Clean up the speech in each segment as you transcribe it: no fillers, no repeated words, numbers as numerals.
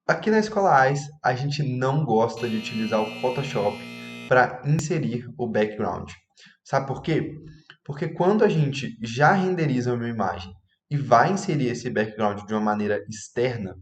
Aqui na Escola AIS, a gente não gosta de utilizar o Photoshop para inserir o background. Sabe por quê? Porque quando a gente já renderiza uma imagem e vai inserir esse background de uma maneira externa,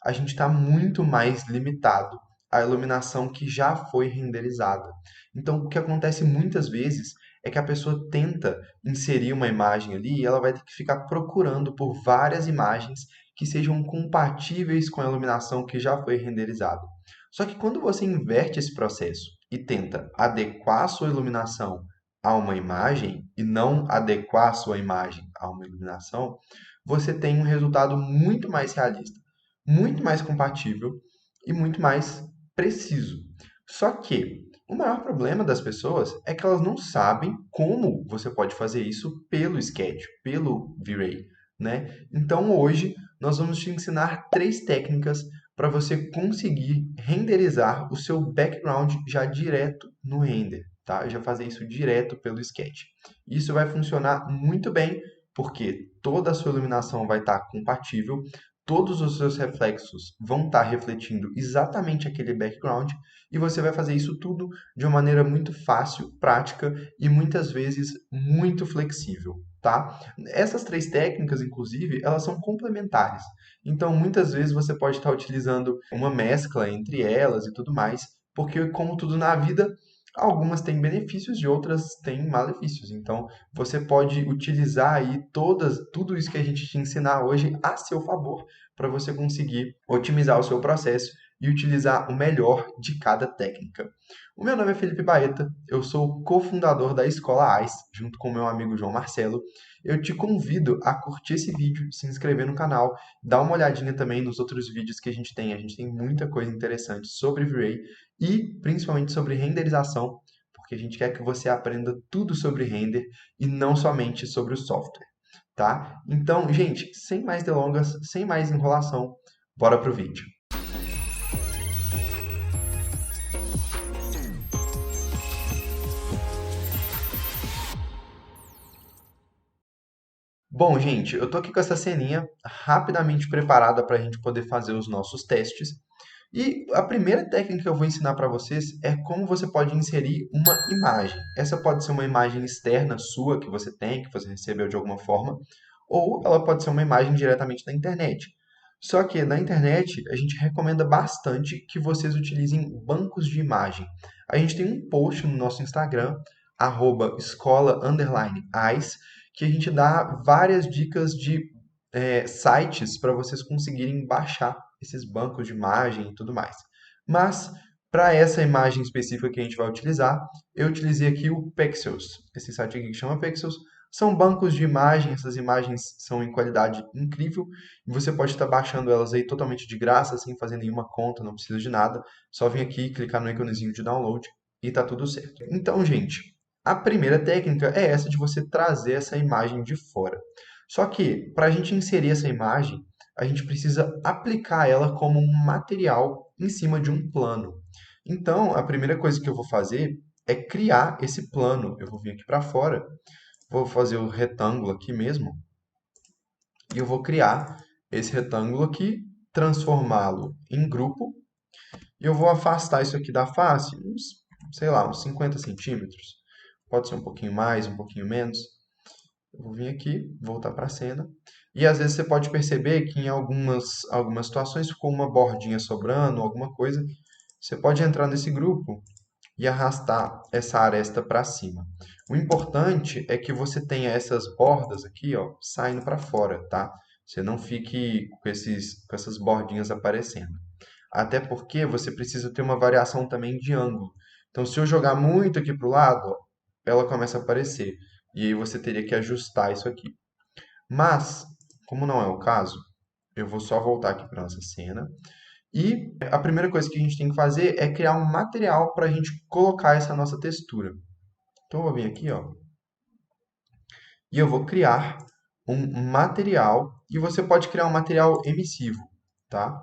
a gente está muito mais limitado à iluminação que já foi renderizada. Então, o que acontece muitas vezes é que a pessoa tenta inserir uma imagem ali e ela vai ter que ficar procurando por várias imagens que sejam compatíveis com a iluminação que já foi renderizada. Só que quando você inverte esse processo e tenta adequar a sua iluminação a uma imagem e não adequar a sua imagem a uma iluminação, você tem um resultado muito mais realista, muito mais compatível e muito mais preciso. Só que o maior problema das pessoas é que elas não sabem como você pode fazer isso pelo Sketch, pelo V-Ray, né? Então hoje nós vamos te ensinar três técnicas para você conseguir renderizar o seu background já direto no render, tá? Já fazer isso direto pelo Sketch. Isso vai funcionar muito bem porque toda a sua iluminação vai estar compatível, todos os seus reflexos vão estar refletindo exatamente aquele background e você vai fazer isso tudo de uma maneira muito fácil, prática e muitas vezes muito flexível, tá? Essas três técnicas, inclusive, elas são complementares. Então, muitas vezes você pode estar utilizando uma mescla entre elas e tudo mais, porque como tudo na vida, algumas têm benefícios e outras têm malefícios. Então, você pode utilizar aí tudo isso que a gente te ensinar hoje a seu favor, para você conseguir otimizar o seu processo e utilizar o melhor de cada técnica. O meu nome é Felipe Baeta, eu sou cofundador da Escola AIS, junto com meu amigo João Marcelo. Eu te convido a curtir esse vídeo, se inscrever no canal, dar uma olhadinha também nos outros vídeos que a gente tem. A gente tem muita coisa interessante sobre V-Ray e principalmente sobre renderização, porque a gente quer que você aprenda tudo sobre render e não somente sobre o software, tá? Então, gente, sem mais delongas, sem mais enrolação, bora pro vídeo. Bom, gente, eu tô aqui com essa ceninha rapidamente preparada para a gente poder fazer os nossos testes. E a primeira técnica que eu vou ensinar para vocês é como você pode inserir uma imagem. Essa pode ser uma imagem externa sua que você tem, que você recebeu de alguma forma, ou ela pode ser uma imagem diretamente da internet. Só que na internet a gente recomenda bastante que vocês utilizem bancos de imagem. A gente tem um post no nosso Instagram, @escola_ais, que a gente dá várias dicas de sites para vocês conseguirem baixar esses bancos de imagem e tudo mais. Mas, para essa imagem específica que a gente vai utilizar, eu utilizei aqui o Pexels. Esse site aqui que chama Pexels. São bancos de imagem, essas imagens são em qualidade incrível e você pode estar baixando elas aí totalmente de graça, sem fazer nenhuma conta, não precisa de nada. Só vir aqui, clicar no íconezinho de download e tá tudo certo. Então, gente, a primeira técnica é essa de você trazer essa imagem de fora. Só que, para a gente inserir essa imagem, a gente precisa aplicar ela como um material em cima de um plano. Então, a primeira coisa que eu vou fazer é criar esse plano. Eu vou vir aqui para fora, vou fazer o retângulo aqui mesmo, e eu vou criar esse retângulo aqui, transformá-lo em grupo, e eu vou afastar isso aqui da face, uns, sei lá, uns 50 centímetros. Pode ser um pouquinho mais, um pouquinho menos. Eu vou vir aqui, voltar para a cena. E às vezes você pode perceber que em algumas situações ficou uma bordinha sobrando, alguma coisa. Você pode entrar nesse grupo e arrastar essa aresta para cima. O importante é que você tenha essas bordas aqui, ó, saindo para fora, tá? Você não fique com essas bordinhas aparecendo. Até porque você precisa ter uma variação também de ângulo. Então, se eu jogar muito aqui para o lado, ó, ela começa a aparecer. E aí você teria que ajustar isso aqui. Mas, como não é o caso, eu vou só voltar aqui para nossa cena. E a primeira coisa que a gente tem que fazer é criar um material para a gente colocar essa nossa textura. Então, eu vou vir aqui, ó, e eu vou criar um material. E você pode criar um material emissivo, tá?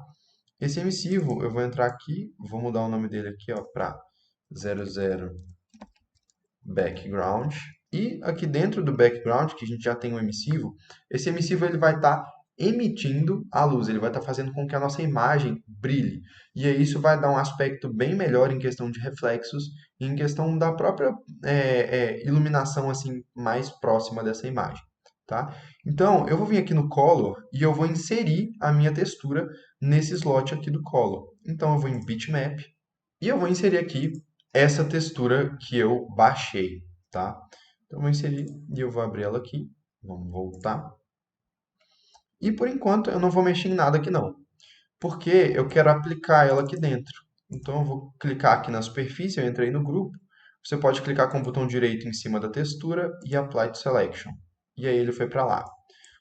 Esse emissivo, eu vou entrar aqui, vou mudar o nome dele aqui, ó, para 00 background. E aqui dentro do background, que a gente já tem um emissivo, esse emissivo ele vai estar emitindo a luz, ele vai estar fazendo com que a nossa imagem brilhe. E aí isso vai dar um aspecto bem melhor em questão de reflexos e em questão da própria iluminação assim mais próxima dessa imagem. Tá? Então, eu vou vir aqui no Color e eu vou inserir a minha textura nesse slot aqui do Color. Então, eu vou em Bitmap e eu vou inserir aqui essa textura que eu baixei, tá? Então, eu vou inserir e eu vou abrir ela aqui. Vamos voltar. E, por enquanto, eu não vou mexer em nada aqui, não. Porque eu quero aplicar ela aqui dentro. Então, eu vou clicar aqui na superfície, eu entrei no grupo. Você pode clicar com o botão direito em cima da textura e Apply to Selection. E aí ele foi para lá.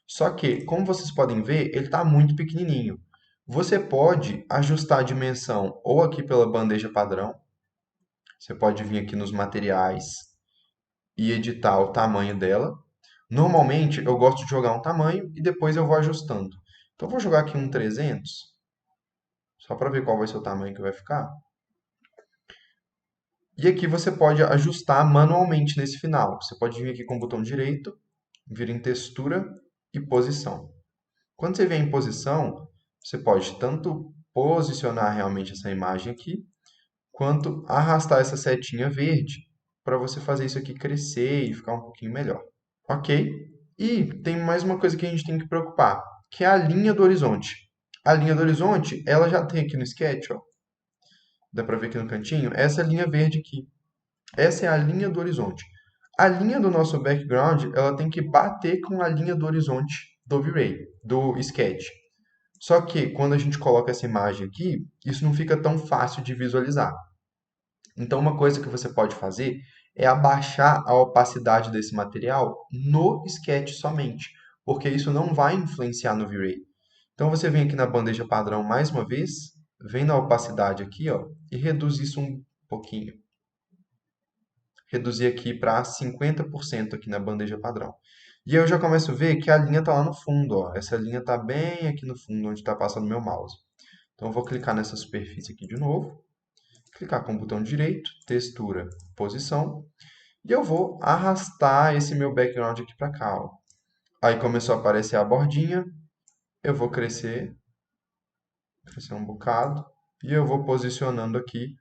Só que, como vocês podem ver, ele está muito pequenininho. Você pode ajustar a dimensão ou aqui pela bandeja padrão. Você pode vir aqui nos materiais e editar o tamanho dela. Normalmente, eu gosto de jogar um tamanho e depois eu vou ajustando. Então, eu vou jogar aqui um 300, só para ver qual vai ser o tamanho que vai ficar. E aqui você pode ajustar manualmente nesse final. Você pode vir aqui com o botão direito, vir em textura e posição. Quando você vier em posição, você pode tanto posicionar realmente essa imagem aqui, quanto arrastar essa setinha verde para você fazer isso aqui crescer e ficar um pouquinho melhor. Ok? E tem mais uma coisa que a gente tem que preocupar, que é a linha do horizonte. A linha do horizonte, ela já tem aqui no Sketch, ó. Dá para ver aqui no cantinho, essa linha verde aqui. Essa é a linha do horizonte. A linha do nosso background, ela tem que bater com a linha do horizonte do V-Ray, do Sketch. Só que quando a gente coloca essa imagem aqui, isso não fica tão fácil de visualizar. Então, uma coisa que você pode fazer é abaixar a opacidade desse material no Sketch somente, porque isso não vai influenciar no V-Ray. Então, você vem aqui na bandeja padrão mais uma vez, vem na opacidade aqui, ó, e reduz isso um pouquinho. Reduzir aqui para 50% aqui na bandeja padrão. E aí eu já começo a ver que a linha está lá no fundo, ó. Essa linha está bem aqui no fundo, onde está passando meu mouse. Então, eu vou clicar nessa superfície aqui de novo, clicar com o botão direito, textura, posição, e eu vou arrastar esse meu background aqui para cá, ó. Aí começou a aparecer a bordinha, eu vou crescer um bocado, e eu vou posicionando aqui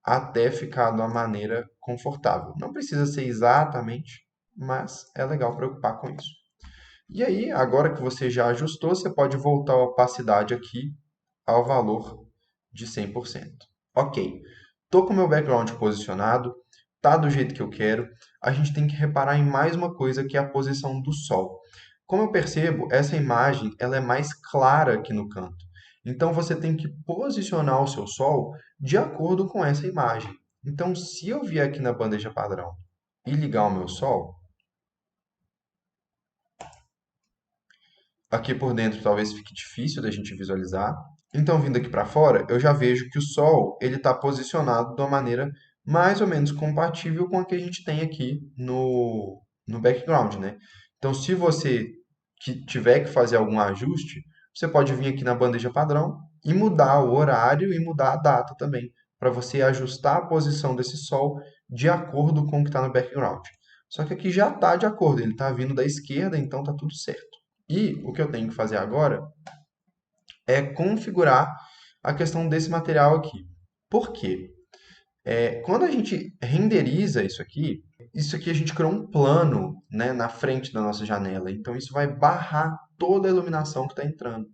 até ficar de uma maneira confortável. Não precisa ser exatamente, mas é legal preocupar com isso. E aí, agora que você já ajustou, você pode voltar a opacidade aqui ao valor de 100%. Ok, estou com o meu background posicionado, tá do jeito que eu quero. A gente tem que reparar em mais uma coisa, que é a posição do sol. Como eu percebo, essa imagem ela é mais clara aqui no canto. Então, você tem que posicionar o seu sol de acordo com essa imagem. Então, se eu vier aqui na bandeja padrão e ligar o meu sol, aqui por dentro talvez fique difícil da gente visualizar. Então, vindo aqui para fora, eu já vejo que o Sol ele está posicionado de uma maneira mais ou menos compatível com a que a gente tem aqui no background, né? Então, se você tiver que fazer algum ajuste, você pode vir aqui na bandeja padrão e mudar o horário e mudar a data também, para você ajustar a posição desse Sol de acordo com o que está no background. Só que aqui já está de acordo, ele está vindo da esquerda, então está tudo certo. E o que eu tenho que fazer agora é configurar a questão desse material aqui. Por quê? Quando a gente renderiza isso aqui a gente criou um plano, né, na frente da nossa janela. Então, isso vai barrar toda a iluminação que está entrando.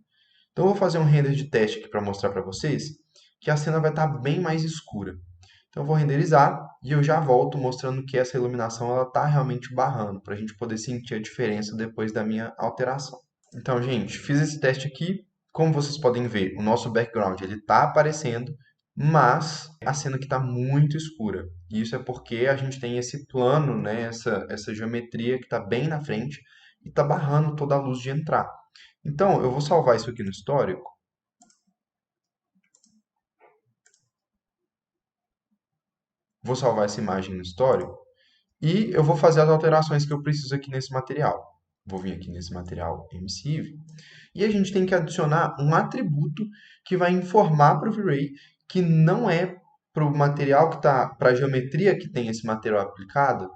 Então, eu vou fazer um render de teste aqui para mostrar para vocês que a cena vai estar bem mais escura. Então, eu vou renderizar e eu já volto mostrando que essa iluminação está realmente barrando, para a gente poder sentir a diferença depois da minha alteração. Então, gente, fiz esse teste aqui. Como vocês podem ver, o nosso background ele está aparecendo, mas a cena aqui está muito escura. E isso é porque a gente tem esse plano, né, essa geometria que está bem na frente e está barrando toda a luz de entrar. Então, eu vou salvar isso aqui no histórico. Vou salvar essa imagem no histórico. E eu vou fazer as alterações que eu preciso aqui nesse material. Vou vir aqui nesse material emissive. E a gente tem que adicionar um atributo que vai informar para o V-Ray que não é para o material que está, para a geometria que tem esse material aplicado,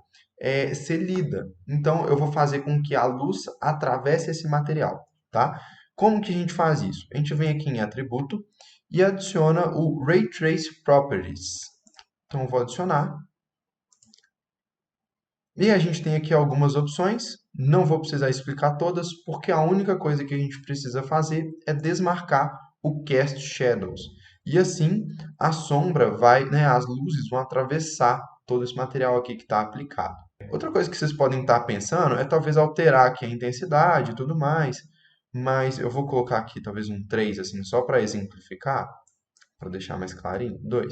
ser lida. Então, eu vou fazer com que a luz atravesse esse material, tá? Como que a gente faz isso? A gente vem aqui em atributo e adiciona o Ray Trace Properties. Então, eu vou adicionar. E a gente tem aqui algumas opções. Não vou precisar explicar todas, porque a única coisa que a gente precisa fazer é desmarcar o Cast Shadows. E assim, a sombra vai, né, as luzes vão atravessar todo esse material aqui que está aplicado. Outra coisa que vocês podem estar pensando é talvez alterar aqui a intensidade e tudo mais, mas eu vou colocar aqui talvez um 3, assim, só para exemplificar, para deixar mais clarinho, 2.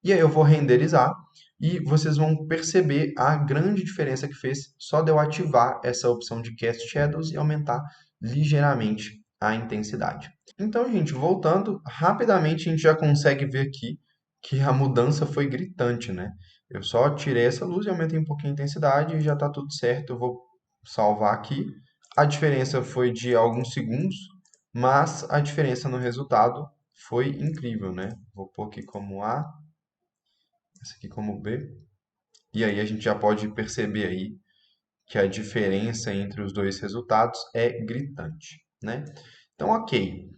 E aí eu vou renderizar e vocês vão perceber a grande diferença que fez só de eu ativar essa opção de Cast Shadows e aumentar ligeiramente a intensidade. Então, gente, voltando, rapidamente a gente já consegue ver aqui que a mudança foi gritante, né? Eu só tirei essa luz e aumentei um pouquinho a intensidade e já está tudo certo. Eu vou salvar aqui. A diferença foi de alguns segundos, mas a diferença no resultado foi incrível, né? Vou pôr aqui como A, essa aqui como B. E aí a gente já pode perceber aí que a diferença entre os dois resultados é gritante, né? Então, ok.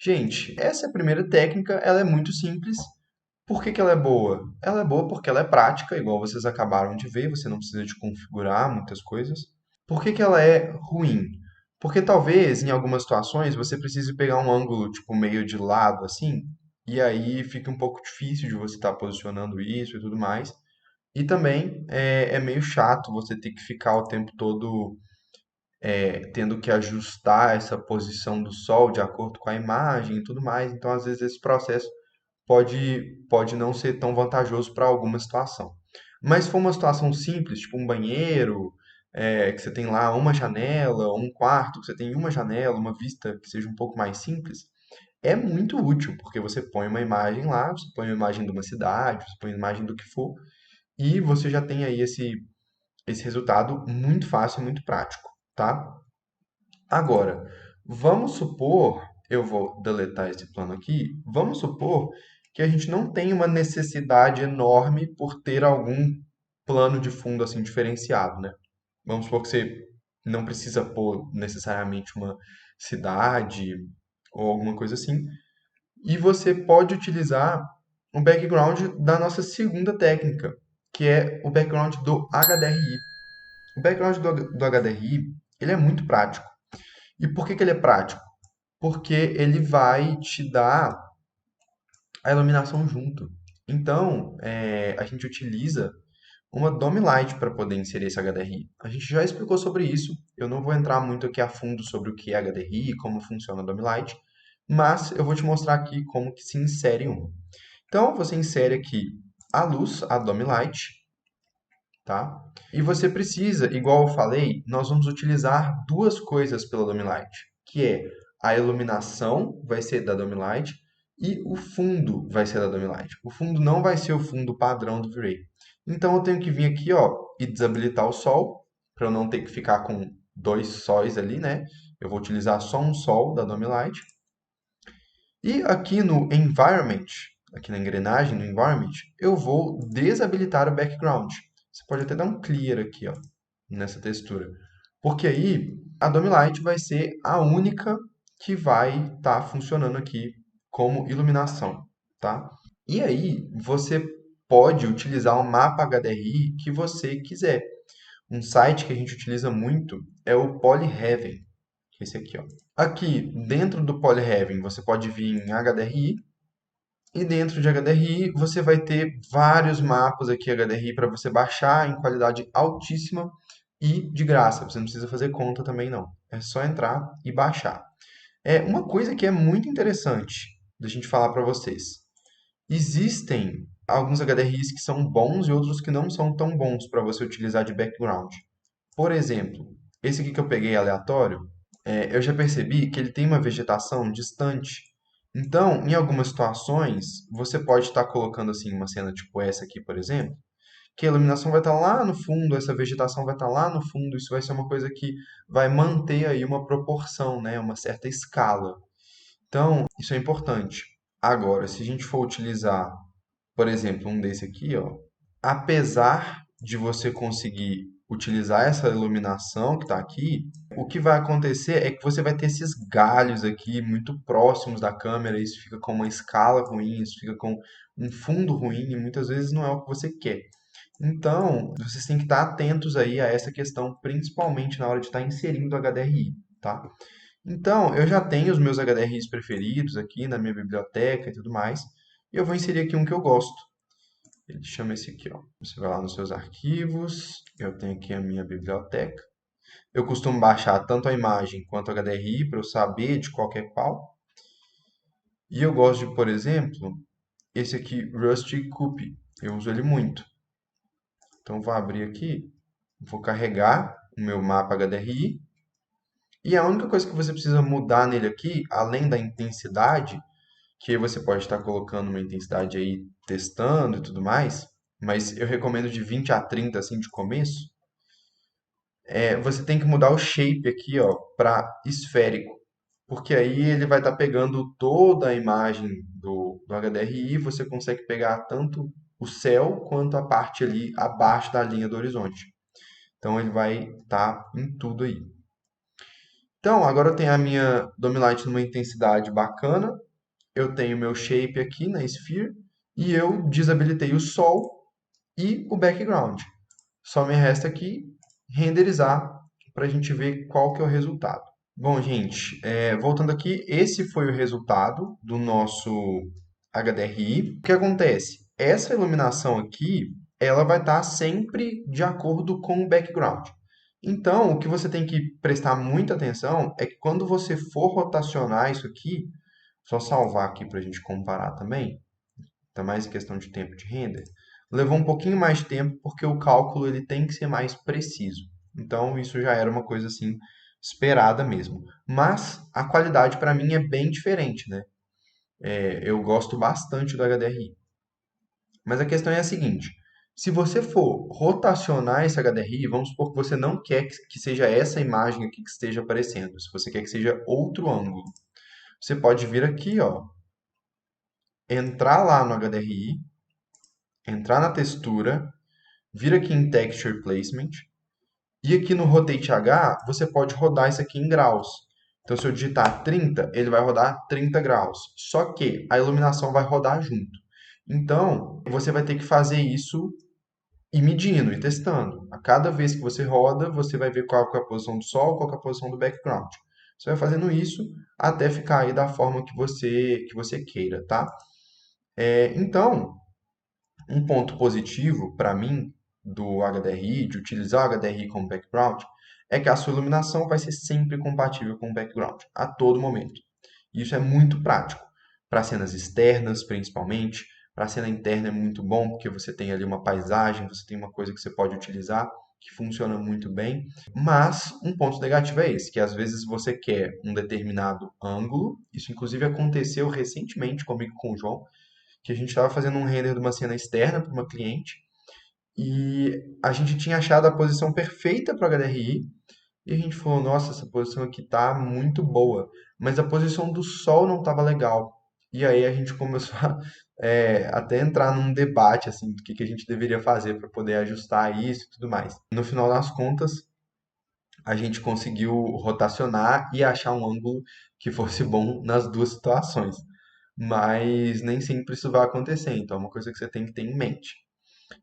Gente, essa é a primeira técnica, ela é muito simples. Por que que ela é boa? Ela é boa porque ela é prática, igual vocês acabaram de ver, você não precisa de configurar muitas coisas. Por que que ela é ruim? Porque talvez em algumas situações você precise pegar um ângulo tipo meio de lado assim, e aí fica um pouco difícil de você estar posicionando isso e tudo mais. E também é meio chato você ter que ficar o tempo todo tendo que ajustar essa posição do sol de acordo com a imagem e tudo mais. Então, às vezes, esse processo pode não ser tão vantajoso para alguma situação. Mas se for uma situação simples, tipo um banheiro, que você tem lá uma janela, ou um quarto, que você tem uma janela, uma vista que seja um pouco mais simples, é muito útil, porque você põe uma imagem lá, você põe uma imagem de uma cidade, você põe uma imagem do que for, e você já tem aí esse resultado muito fácil e muito prático, tá? Agora, vamos supor, eu vou deletar esse plano aqui, vamos supor que a gente não tem uma necessidade enorme por ter algum plano de fundo assim diferenciado, né? Vamos supor que você não precisa pôr necessariamente uma cidade ou alguma coisa assim, e você pode utilizar o background da nossa segunda técnica, que é o background do HDRI. O background do HDRI, ele é muito prático. E por que que ele é prático? Porque ele vai te dar a iluminação junto. Então, a gente utiliza uma Dome Light para poder inserir esse HDRI. A gente já explicou sobre isso, eu não vou entrar muito aqui a fundo sobre o que é HDRI e como funciona a Dome Light, mas eu vou te mostrar aqui como que se insere um. Então, você insere aqui a luz, a Dome Light, tá? E você precisa, igual eu falei, nós vamos utilizar duas coisas pela Dome Light, que é a iluminação vai ser da Dome Light e o fundo vai ser da Dome Light. O fundo não vai ser o fundo padrão do V-Ray. Então eu tenho que vir aqui, ó, e desabilitar o sol, para eu não ter que ficar com dois sóis ali, né? Eu vou utilizar só um sol da Dome Light. E aqui no Environment, aqui na engrenagem, no Environment, eu vou desabilitar o Background. Você pode até dar um Clear aqui, ó, nessa textura. Porque aí a Dome Light vai ser a única que vai estar funcionando aqui como iluminação, tá? E aí você pode utilizar o mapa HDRI que você quiser. Um site que a gente utiliza muito é o Polyheaven, que é esse aqui, ó. Aqui, dentro do Polyheaven, você pode vir em HDRI, e dentro de HDRI você vai ter vários mapas aqui HDRI para você baixar em qualidade altíssima e de graça. Você não precisa fazer conta também não. É só entrar e baixar. Uma coisa que é muito interessante da gente falar para vocês. Existem alguns HDRIs que são bons e outros que não são tão bons para você utilizar de background. Por exemplo, esse aqui que eu peguei aleatório, eu já percebi que ele tem uma vegetação distante. Então, em algumas situações, você pode estar colocando assim uma cena tipo essa aqui, por exemplo, que a iluminação vai estar lá no fundo, essa vegetação vai estar lá no fundo, isso vai ser uma coisa que vai manter aí uma proporção, né, uma certa escala. Então, isso é importante. Agora, se a gente for utilizar, por exemplo, um desse aqui, ó, apesar de você conseguir utilizar essa iluminação que está aqui, o que vai acontecer é que você vai ter esses galhos aqui muito próximos da câmera, isso fica com uma escala ruim, isso fica com um fundo ruim e muitas vezes não é o que você quer. Então, vocês têm que estar atentos aí a essa questão, principalmente na hora de estar inserindo o HDRI, tá? Então, eu já tenho os meus HDRIs preferidos aqui na minha biblioteca e tudo mais, e eu vou inserir aqui um que eu gosto. Ele chama esse aqui, ó. Você vai lá nos seus arquivos, eu tenho aqui a minha biblioteca. Eu costumo baixar tanto a imagem quanto o HDRI para eu saber de qual que é qual. E eu gosto de, por exemplo, esse aqui, Rusty Copy. Eu uso ele muito. Então, vou abrir aqui, vou carregar o meu mapa HDRI. E a única coisa que você precisa mudar nele aqui, além da intensidade, que aí você pode estar colocando uma intensidade aí, testando e tudo mais, mas eu recomendo de 20 a 30 assim de começo. Você tem que mudar o shape aqui, ó, para esférico, porque aí ele vai estar pegando toda a imagem do HDRI, você consegue pegar tanto o céu quanto a parte ali abaixo da linha do horizonte. Então ele vai estar em tudo aí. Então, agora eu tenho a minha Domilight numa intensidade bacana, eu tenho meu shape aqui na Sphere e eu desabilitei o sol e o background. Só me resta aqui renderizar para a gente ver qual que é o resultado. Bom, gente, voltando aqui, esse foi o resultado do nosso HDRI. O que acontece? Essa iluminação aqui, ela vai estar sempre de acordo com o background. Então, o que você tem que prestar muita atenção é que quando você for rotacionar isso aqui, só salvar aqui para a gente comparar também, tá mais em questão de tempo de render, levou um pouquinho mais de tempo porque o cálculo ele tem que ser mais preciso. Então, isso já era uma coisa assim esperada mesmo. Mas a qualidade para mim é bem diferente, né? Eu gosto bastante do HDRI. Mas a questão é a seguinte: se você for rotacionar esse HDRI, vamos supor que você não quer que seja essa imagem aqui que esteja aparecendo, se você quer que seja outro ângulo, você pode vir aqui, ó, entrar lá no HDRI, entrar na textura, vir aqui em Texture Placement, e aqui no Rotate H, você pode rodar isso aqui em graus. Então, se eu digitar 30, ele vai rodar 30 graus. Só que a iluminação vai rodar junto. Então, você vai ter que fazer isso e medindo e testando. A cada vez que você roda, você vai ver qual que é a posição do sol, qual que é a posição do background. Você vai fazendo isso até ficar aí da forma que você queira, tá? Então, um ponto positivo para mim do HDRI, de utilizar o HDRI como background, é que a sua iluminação vai ser sempre compatível com o background, a todo momento. Isso é muito prático. Para cenas externas, principalmente. Para a cena interna é muito bom, porque você tem ali uma paisagem, você tem uma coisa que você pode utilizar, que funciona muito bem. Mas um ponto negativo é esse, que às vezes você quer um determinado ângulo. Isso inclusive aconteceu recentemente comigo com o João, que a gente estava fazendo um render de uma cena externa para uma cliente e a gente tinha achado a posição perfeita para o HDRI e a gente falou, nossa, essa posição aqui tá muito boa, mas a posição do sol não estava legal. E aí a gente começou a até entrar num debate assim do que a gente deveria fazer para poder ajustar isso e tudo mais. No final das contas, a gente conseguiu rotacionar e achar um ângulo que fosse bom nas duas situações. Mas nem sempre isso vai acontecer, então é uma coisa que você tem que ter em mente.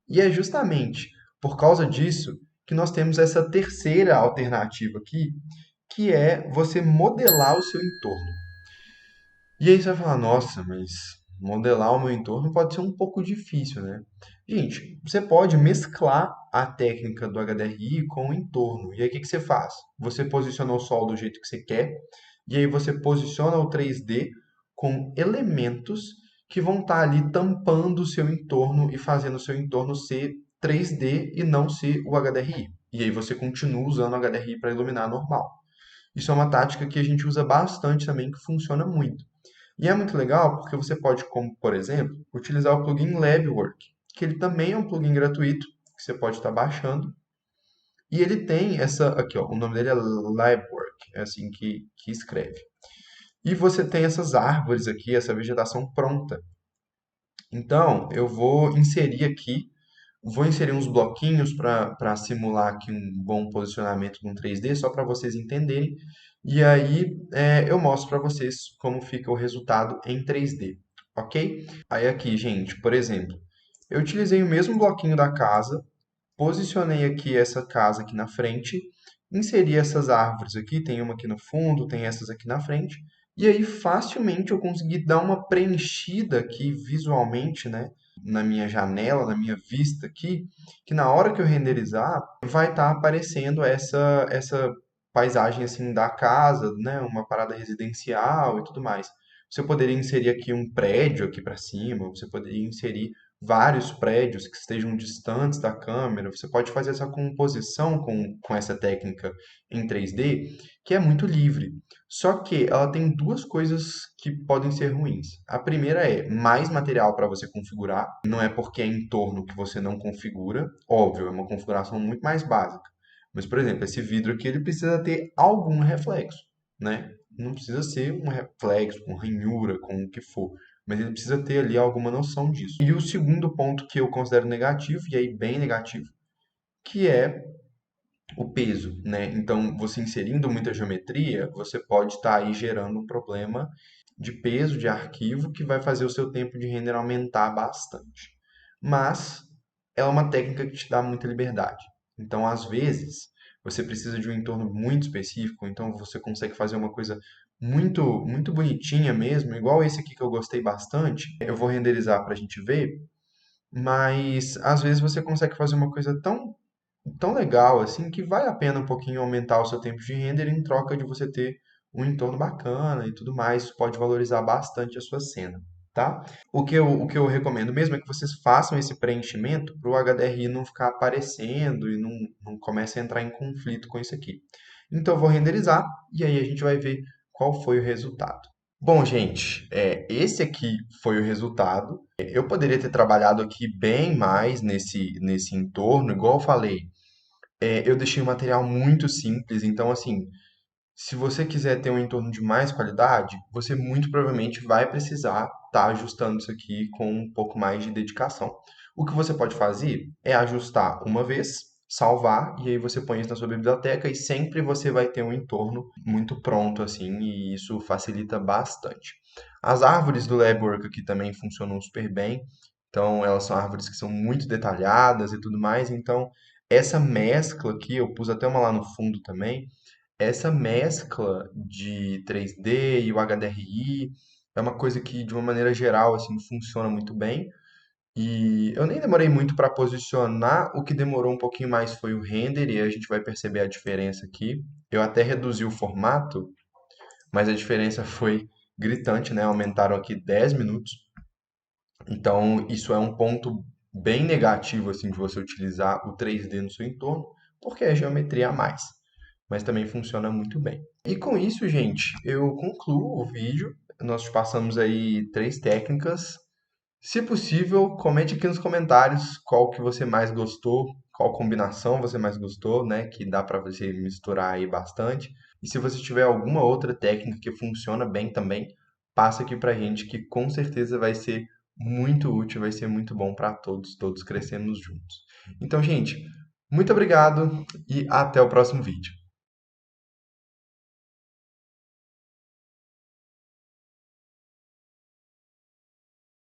E é justamente por causa disso que nós temos essa terceira alternativa aqui, que é você modelar o seu entorno. E aí você vai falar, nossa, mas modelar o meu entorno pode ser um pouco difícil, né? Gente, você pode mesclar a técnica do HDRI com o entorno. E aí o que você faz? Você posiciona o sol do jeito que você quer, e aí você posiciona o 3D com elementos que vão estar ali tampando o seu entorno e fazendo o seu entorno ser 3D e não ser o HDRI. E aí você continua usando o HDRI para iluminar normal. Isso é uma tática que a gente usa bastante também, que funciona muito. E é muito legal porque você pode, como por exemplo, utilizar o plugin LabWork, que ele também é um plugin gratuito que você pode estar baixando. E ele tem essa aqui, ó, o nome dele é LabWork, é assim que escreve. E você tem essas árvores aqui, essa vegetação pronta. Então, eu vou inserir aqui Vou inserir uns bloquinhos para simular aqui um bom posicionamento no 3D, só para vocês entenderem. E aí eu mostro para vocês como fica o resultado em 3D, ok? Aí aqui, gente, por exemplo, eu utilizei o mesmo bloquinho da casa, posicionei aqui essa casa aqui na frente, inseri essas árvores aqui, tem uma aqui no fundo, tem essas aqui na frente, e aí facilmente eu consegui dar uma preenchida aqui visualmente, né, na minha janela, na minha vista aqui, que na hora que eu renderizar vai estar aparecendo essa paisagem assim da casa, né, uma parada residencial e tudo mais. Você poderia inserir aqui um prédio aqui para cima, você poderia inserir vários prédios que estejam distantes da câmera. Você pode fazer essa composição com essa técnica em 3D, que é muito livre. Só que ela tem duas coisas que podem ser ruins. A primeira é mais material para você configurar. Não é porque é entorno que você não configura. Óbvio, é uma configuração muito mais básica. Mas, por exemplo, esse vidro aqui ele precisa ter algum reflexo, né? Não precisa ser um reflexo, com ranhura, com o que for, mas ele precisa ter ali alguma noção disso. E o segundo ponto que eu considero negativo, e aí bem negativo, que é o peso, né? Então, você inserindo muita geometria, você pode estar aí gerando um problema de peso de arquivo que vai fazer o seu tempo de render aumentar bastante. Mas é uma técnica que te dá muita liberdade. Então, às vezes, você precisa de um entorno muito específico, então você consegue fazer uma coisa muito bonitinha mesmo, igual esse aqui que eu gostei bastante. Eu vou renderizar para a gente ver, mas às vezes você consegue fazer uma coisa tão legal assim que vale a pena um pouquinho aumentar o seu tempo de render em troca de você ter um entorno bacana e tudo mais. Isso pode valorizar bastante a sua cena, tá? O que eu recomendo mesmo é que vocês façam esse preenchimento para o HDRI não ficar aparecendo e não comece a entrar em conflito com isso aqui. Então eu vou renderizar e aí a gente vai ver qual foi o resultado. Bom, gente, esse aqui foi o resultado. Eu poderia ter trabalhado aqui bem mais nesse entorno, igual eu falei. Eu deixei o material muito simples, então assim, se você quiser ter um entorno de mais qualidade, você muito provavelmente vai precisar estar ajustando isso aqui com um pouco mais de dedicação. O que você pode fazer é ajustar uma vez, salvar, e aí você põe isso na sua biblioteca e sempre você vai ter um entorno muito pronto assim, e isso facilita bastante. As árvores do LabWork aqui também funcionam super bem, então elas são árvores que são muito detalhadas e tudo mais, então essa mescla aqui, eu pus até uma lá no fundo também, essa mescla de 3D e o HDRI é uma coisa que, de uma maneira geral, assim, funciona muito bem. E eu nem demorei muito para posicionar, o que demorou um pouquinho mais foi o render, e a gente vai perceber a diferença aqui. Eu até reduzi o formato, mas a diferença foi gritante, né? Aumentaram aqui 10 minutos. Então, isso é um ponto bem negativo, assim, de você utilizar o 3D no seu entorno, porque é geometria a mais, mas também funciona muito bem. E com isso, gente, eu concluo o vídeo. Nós passamos aí três técnicas. Se possível, comente aqui nos comentários qual que você mais gostou, qual combinação você mais gostou, né? Que dá para você misturar aí bastante. E se você tiver alguma outra técnica que funciona bem também, passa aqui pra gente que com certeza vai ser muito útil, vai ser muito bom para todos, todos crescemos juntos. Então, gente, muito obrigado e até o próximo vídeo.